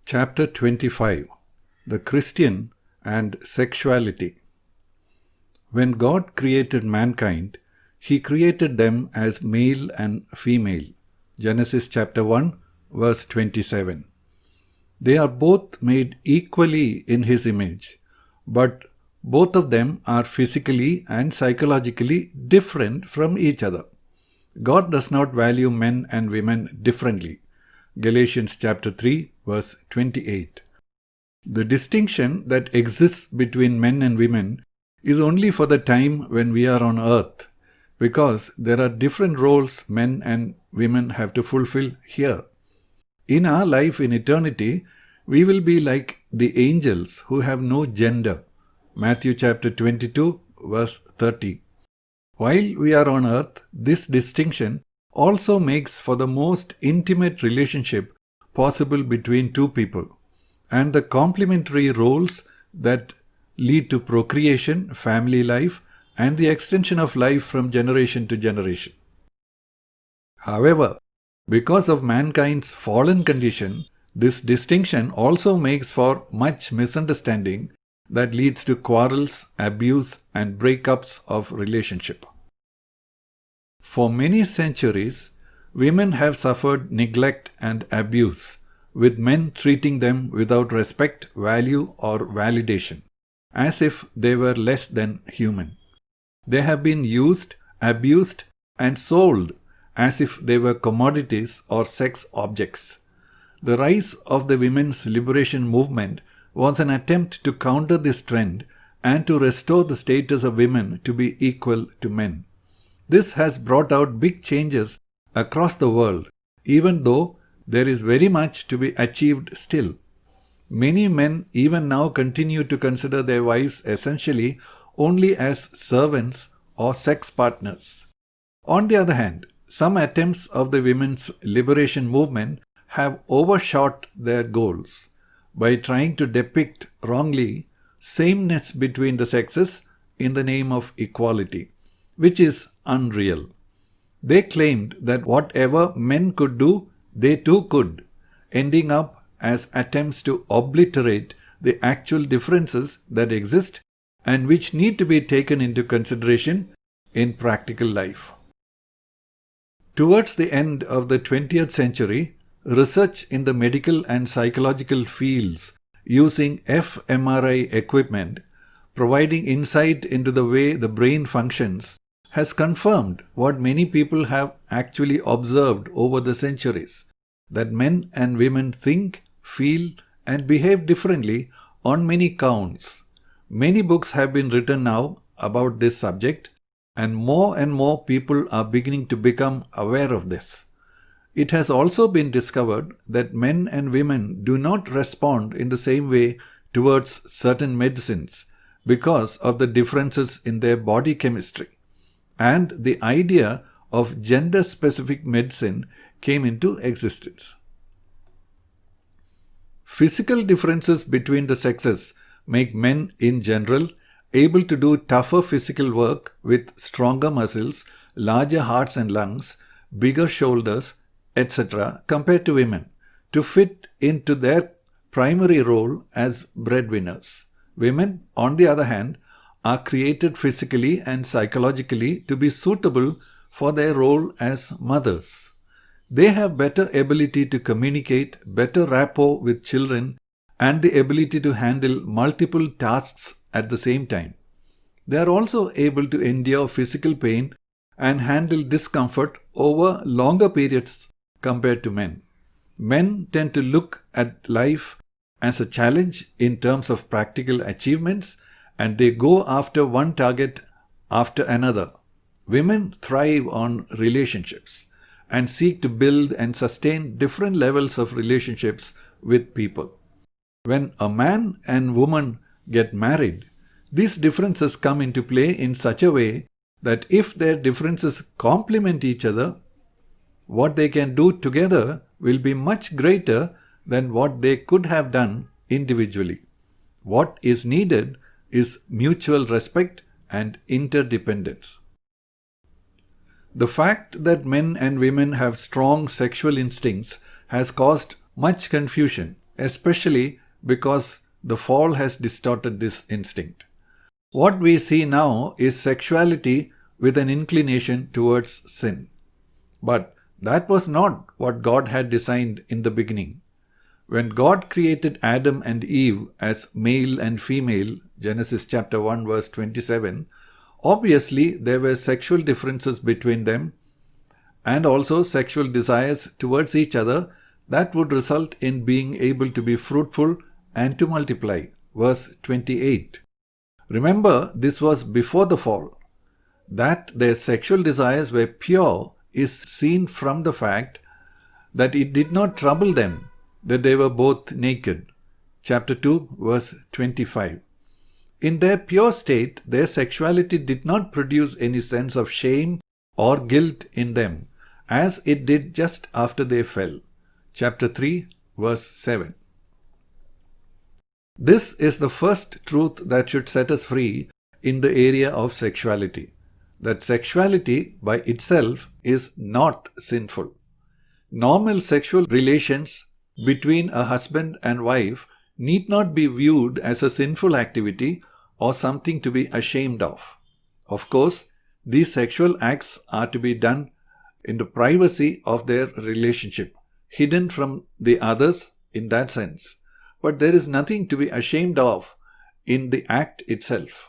Chapter 25 The Christian and Sexuality. When God created mankind, He created them as male and female. Genesis chapter 1, verse 27. They are both made equally in His image, but both of them are physically and psychologically different from each other. God does not value men and women differently. Galatians chapter 3, verse 28. The distinction that exists between men and women is only for the time when we are on earth, because there are different roles men and women have to fulfill here. In our life in eternity, we will be like the angels who have no gender. Matthew chapter 22, verse 30. While we are on earth, this distinction also makes for the most intimate relationship possible between two people, and the complementary roles that lead to procreation, family life, and the extension of life from generation to generation. However, because of mankind's fallen condition, this distinction also makes for much misunderstanding that leads to quarrels, abuse, and breakups of relationship. For many centuries, women have suffered neglect and abuse, with men treating them without respect, value, or validation, as if they were less than human. They have been used, abused, and sold as if they were commodities or sex objects. The rise of the women's liberation movement was an attempt to counter this trend and to restore the status of women to be equal to men. This has brought out big changes across the world, even though there is very much to be achieved still. Many men even now continue to consider their wives essentially only as servants or sex partners. On the other hand, some attempts of the women's liberation movement have overshot their goals by trying to depict wrongly sameness between the sexes in the name of equality, which is unreal. They claimed that whatever men could do, they too could, ending up as attempts to obliterate the actual differences that exist and which need to be taken into consideration in practical life. Towards the end of the 20th century, research in the medical and psychological fields using fMRI equipment, providing insight into the way the brain functions, has confirmed what many people have actually observed over the centuries, that men and women think, feel, and behave differently on many counts. Many books have been written now about this subject, and more people are beginning to become aware of this. It has also been discovered that men and women do not respond in the same way towards certain medicines because of the differences in their body chemistry. And the idea of gender-specific medicine came into existence. Physical differences between the sexes make men in general able to do tougher physical work with stronger muscles, larger hearts and lungs, bigger shoulders, etc. compared to women, to fit into their primary role as breadwinners. Women, on the other hand, are created physically and psychologically to be suitable for their role as mothers. They have better ability to communicate, better rapport with children, and the ability to handle multiple tasks at the same time. They are also able to endure physical pain and handle discomfort over longer periods compared to men. Men tend to look at life as a challenge in terms of practical achievements, and they go after one target after another. Women thrive on relationships and seek to build and sustain different levels of relationships with people. When a man and woman get married, these differences come into play in such a way that if their differences complement each other, what they can do together will be much greater than what they could have done individually. What is needed is mutual respect and interdependence. The fact that men and women have strong sexual instincts has caused much confusion especially because the fall has distorted this instinct. What we see now is sexuality with an inclination towards sin. But that was not what God had designed in the beginning. When God created Adam and Eve as male and female, Genesis chapter 1 verse 27, obviously there were sexual differences between them and also sexual desires towards each other that would result in being able to be fruitful and to multiply. Verse 28. Remember, this was before the fall. That their sexual desires were pure is seen from the fact that it did not trouble them that they were both naked. Chapter 2, verse 25. In their pure state, their sexuality did not produce any sense of shame or guilt in them, as it did just after they fell. Chapter 3, verse 7. This is the first truth that should set us free in the area of sexuality, that sexuality by itself is not sinful. Normal sexual relations between a husband and wife need not be viewed as a sinful activity or something to be ashamed of. Of course, these sexual acts are to be done in the privacy of their relationship, hidden from the others in that sense. But there is nothing to be ashamed of in the act itself.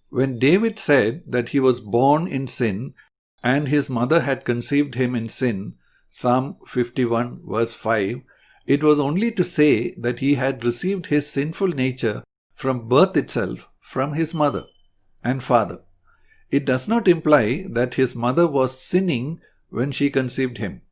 When David said that he was born in sin and his mother had conceived him in sin, Psalm 51 verse 5, it was only to say that he had received his sinful nature from birth itself from his mother and father. It does not imply that his mother was sinning when she conceived him.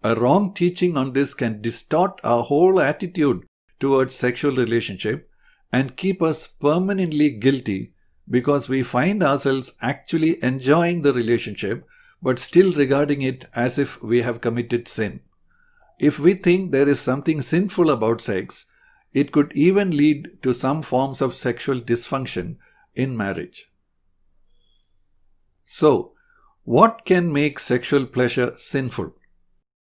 A wrong teaching on this can distort our whole attitude towards sexual relationship and keep us permanently guilty because we find ourselves actually enjoying the relationship but still regarding it as if we have committed sin. If we think there is something sinful about sex, it could even lead to some forms of sexual dysfunction in marriage. So, what can make sexual pleasure sinful?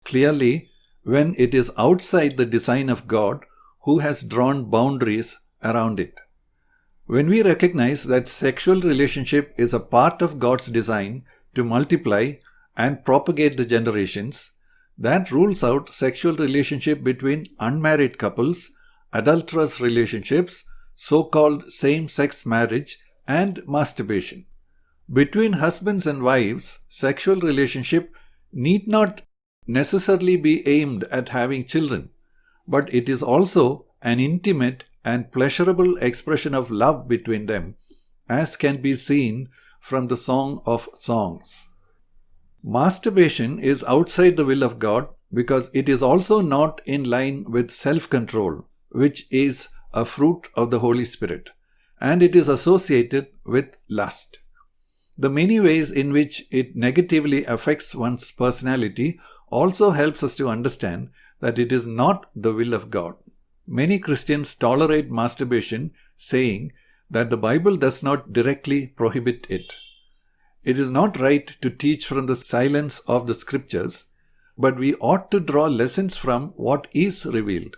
Clearly, when it is outside the design of God, who has drawn boundaries around it. When we recognize that sexual relationship is a part of God's design to multiply and propagate the generations, that rules out sexual relationship between unmarried couples, adulterous relationships, so-called same-sex marriage, and masturbation. Between husbands and wives, sexual relationship need not necessarily be aimed at having children, but it is also an intimate and pleasurable expression of love between them, as can be seen from the Song of Songs. Masturbation is outside the will of God because it is also not in line with self-control, which is a fruit of the Holy Spirit, and it is associated with lust. The many ways in which it negatively affects one's personality also helps us to understand that it is not the will of God. Many Christians tolerate masturbation, saying that the Bible does not directly prohibit it. It is not right to teach from the silence of the scriptures, but we ought to draw lessons from what is revealed.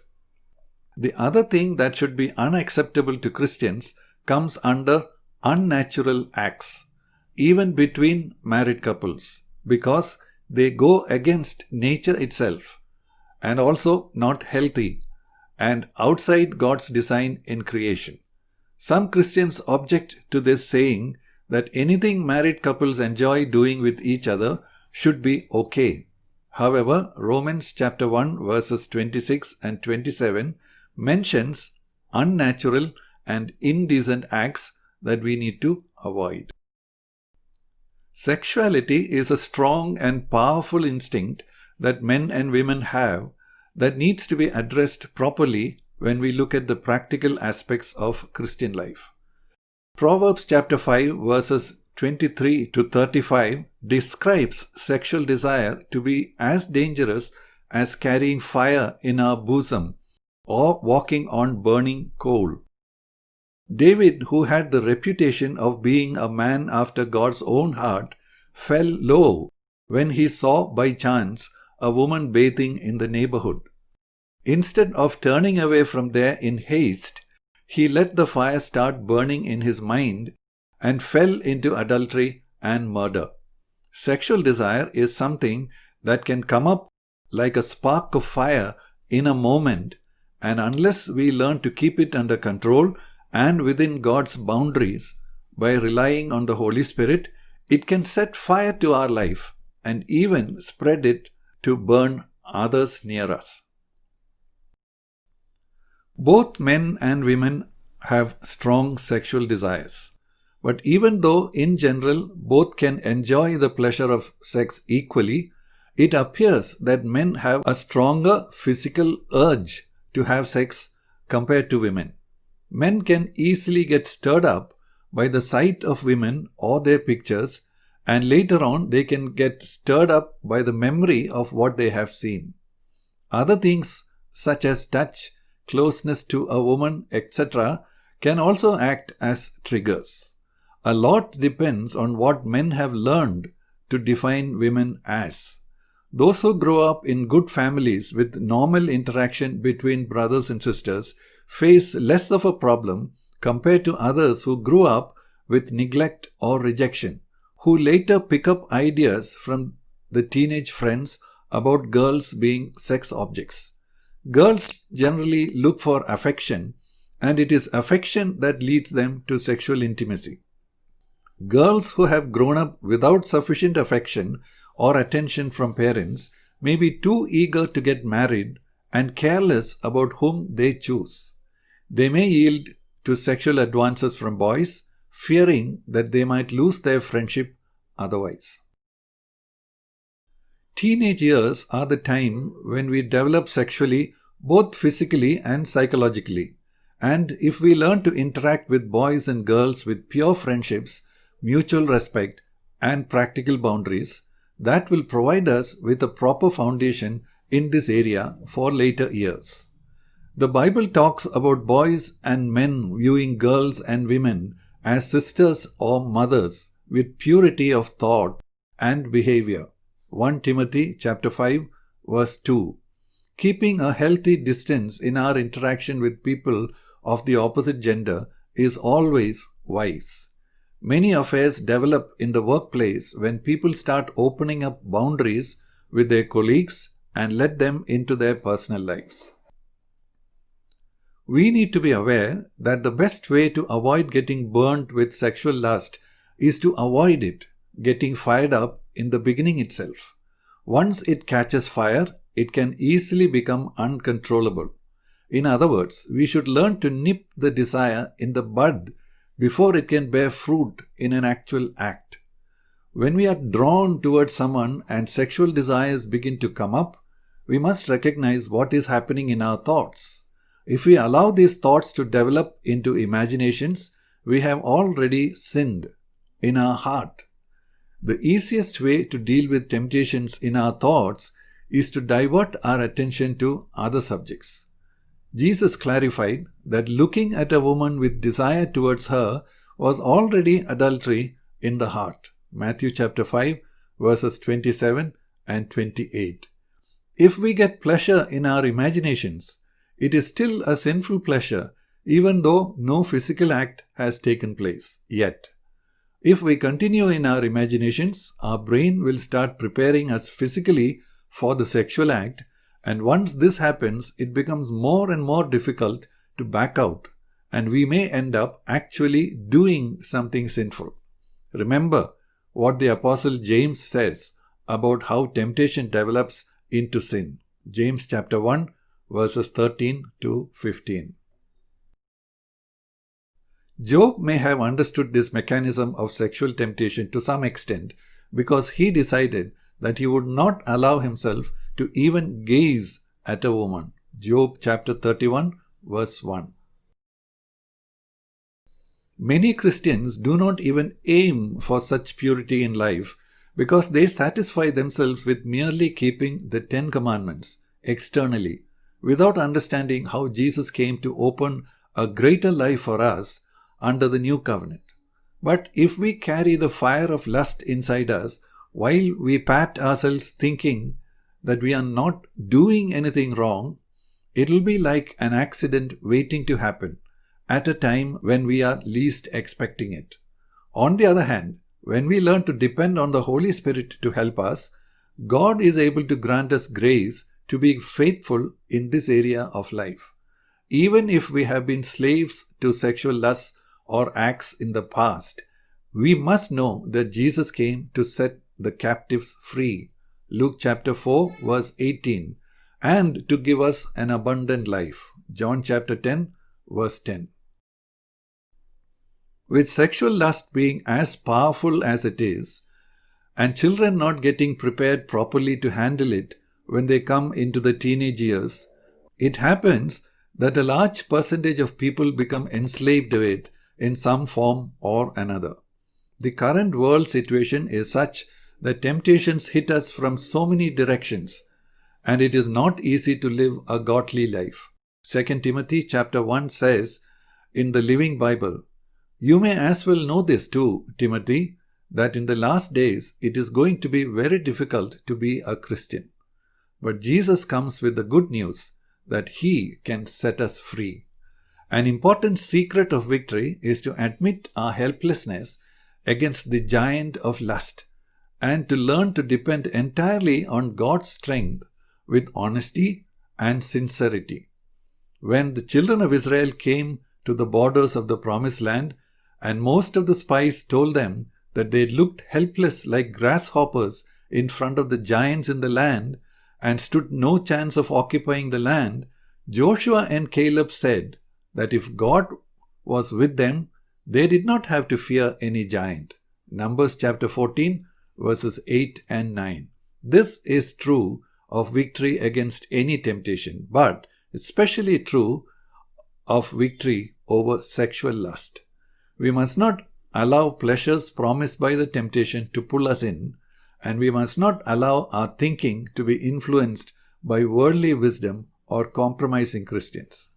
The other thing that should be unacceptable to Christians comes under unnatural acts, even between married couples, because they go against nature itself and also not healthy and outside God's design in creation. Some Christians object to this, saying that anything married couples enjoy doing with each other should be okay. However, Romans chapter 1 verses 26 and 27 mentions unnatural and indecent acts that we need to avoid. Sexuality is a strong and powerful instinct that men and women have that needs to be addressed properly when we look at the practical aspects of Christian life. Proverbs chapter 5 verses 23 to 35 describes sexual desire to be as dangerous as carrying fire in our bosom or walking on burning coal. David, who had the reputation of being a man after God's own heart, fell low when he saw by chance a woman bathing in the neighborhood. Instead of turning away from there in haste, he let the fire start burning in his mind and fell into adultery and murder. Sexual desire is something that can come up like a spark of fire in a moment, and unless we learn to keep it under control and within God's boundaries by relying on the Holy Spirit, it can set fire to our life and even spread it to burn others near us. Both men and women have strong sexual desires. But even though in general both can enjoy the pleasure of sex equally, it appears that men have a stronger physical urge to have sex compared to women. Men can easily get stirred up by the sight of women or their pictures, and later on they can get stirred up by the memory of what they have seen. Other things such as touch, closeness to a woman, etc. can also act as triggers. A lot depends on what men have learned to define women as. Those who grow up in good families with normal interaction between brothers and sisters face less of a problem compared to others who grew up with neglect or rejection, who later pick up ideas from the teenage friends about girls being sex objects. Girls generally look for affection, and it is affection that leads them to sexual intimacy. Girls who have grown up without sufficient affection or attention from parents may be too eager to get married and careless about whom they choose. They may yield to sexual advances from boys, fearing that they might lose their friendship otherwise. Teenage years are the time when we develop sexually, both physically and psychologically. And if we learn to interact with boys and girls with pure friendships, mutual respect, and practical boundaries, that will provide us with a proper foundation in this area for later years. The Bible talks about boys and men viewing girls and women as sisters or mothers with purity of thought and behavior. 1 Timothy chapter 5 verse 2. Keeping a healthy distance in our interaction with people of the opposite gender is always wise. Many affairs develop in the workplace when people start opening up boundaries with their colleagues and let them into their personal lives. We need to be aware that the best way to avoid getting burnt with sexual lust is to avoid it getting fired up in the beginning itself. Once it catches fire, it can easily become uncontrollable. In other words, we should learn to nip the desire in the bud before it can bear fruit in an actual act. When we are drawn towards someone and sexual desires begin to come up, we must recognize what is happening in our thoughts. If we allow these thoughts to develop into imaginations, we have already sinned in our heart. The easiest way to deal with temptations in our thoughts is to divert our attention to other subjects. Jesus clarified that looking at a woman with desire towards her was already adultery in the heart. Matthew chapter 5 verses 27 and 28. If we get pleasure in our imaginations, it is still a sinful pleasure even though no physical act has taken place yet. If we continue in our imaginations, our brain will start preparing us physically for the sexual act, and once this happens, it becomes more and more difficult to back out, and we may end up actually doing something sinful. Remember what the Apostle James says about how temptation develops into sin. James chapter 1 verses 13 to 15. Job may have understood this mechanism of sexual temptation to some extent because he decided that he would not allow himself to even gaze at a woman. Job chapter 31 verse 1. Many Christians do not even aim for such purity in life because they satisfy themselves with merely keeping the 10 commandments externally without understanding how Jesus came to open a greater life for us under the new covenant. But if we carry the fire of lust inside us while we pat ourselves thinking that we are not doing anything wrong, It will be like an accident waiting to happen at a time when we are least expecting it. On the other hand, when we learn to depend on the Holy Spirit to help us, God is able to grant us grace to be faithful in this area of life. Even if we have been slaves to sexual lusts or acts in the past, we must know that Jesus came to set the captives free. Luke chapter 4 verse 18, and to give us an abundant life. John chapter 10 verse 10. With sexual lust being as powerful as it is, and children not getting prepared properly to handle it when they come into the teenage years, it happens that a large percentage of people become enslaved to it in some form or another. The current world situation is such that temptations hit us from so many directions, and it is not easy to live a godly life. 2 Timothy chapter 1 says in the Living Bible, "You may as well know this too, Timothy, that in the last days it is going to be very difficult to be a Christian." But Jesus comes with the good news that He can set us free. An important secret of victory is to admit our helplessness against the giant of lust and to learn to depend entirely on God's strength with honesty and sincerity. When the children of Israel came to the borders of the promised land, and most of the spies told them that they looked helpless like grasshoppers in front of the giants in the land and stood no chance of occupying the land, Joshua and Caleb said that if God was with them, they did not have to fear any giant. Numbers chapter 14 verses 8 and 9. This is true of victory against any temptation, but especially true of victory over sexual lust. We must not allow pleasures promised by the temptation to pull us in, and we must not allow our thinking to be influenced by worldly wisdom or compromising Christians.